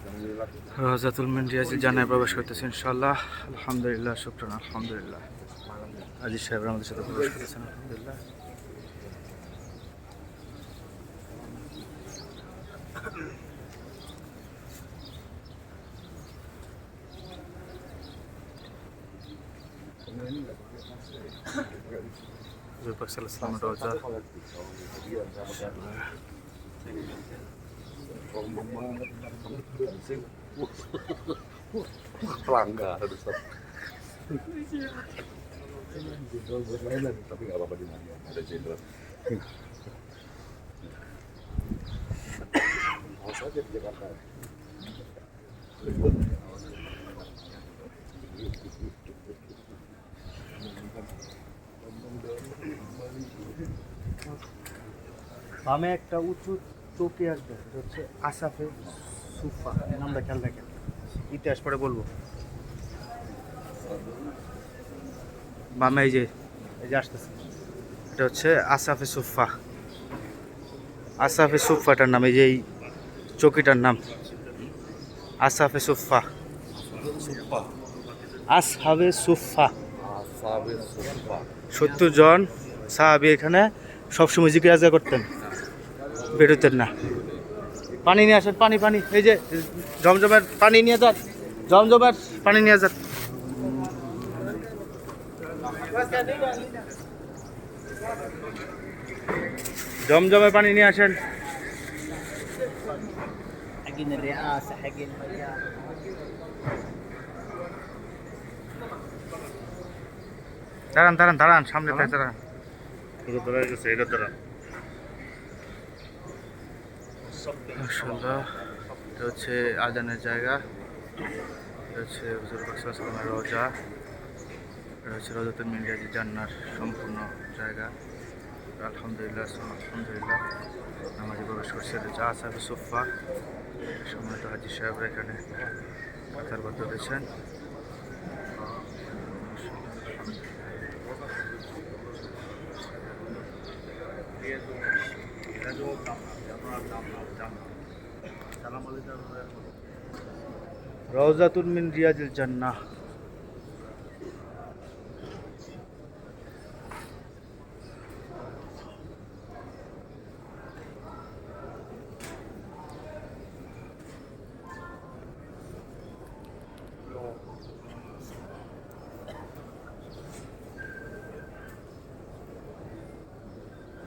রওজাতুল মিন রিয়াজিল জান্নাহে প্রবেশ করতেছে ইনশাআল্লাহ। আলহামদুলিল্লাহ, শুকরান, আলহামদুলিল্লাহ। আজিজ সাহেব আমাদের সাথে প্রবেশ করতেছেন, আলহামদুলিল্লাহ। হুজুর পাক সাল্লাল্লাহু আলাইহি ওয়াসাল্লামের রওজা। pelanggar tapi nggak apa-apa di mana ada jenderal mau saja di Jakarta বামে একটা উঁচু চৌকি আসবে, এটা হচ্ছে আসাফে সুফা। নামটা খেয়াল রাখেন, ইতিহাস পরে বলবো। বামে এই যে আসতেছে, এটা হচ্ছে আসাফে সুফা। আসাফে সুফাটার নাম, এই যে এই চৌকিটার নাম আসাফে সুফা। আসহাবে সুফা, 70 জন সাহাবী এখানে সবসময় জিকির আজকার করতেন, বেরোতেন না। পানি নিয়ে আসেন, পানি পানি, এই যে জমজমের পানি নিয়ে যান, জমজমের পানি নিয়ে যান। জমজমের পানি নিয়ে আসেন। দাঁড়ান দাঁড়ান দাঁড়ান, সামনে দাঁড়ান। মাশাআল্লাহ, এটা হচ্ছে আজানের জায়গা, এটা হচ্ছে হুজুর পাক সাল্লাল্লাহু আলাইহি ওয়াসাল্লামের রওজা, এটা হচ্ছে রওজাতুল মিন রিয়াজিল জান্নাহর সম্পূর্ণ জায়গা। আলহামদুলিল্লাহ, আলহামদুলিল্লাহ, নামাজে প্রবেশ করছে। এটা হচ্ছে আসহাবে সুফা। সম্মানিত হাজী সাহেবরা এখানে কাতারবদ্ধ রয়েছেন। রওজাতুল মিন রিয়াজিল জান্নাহ।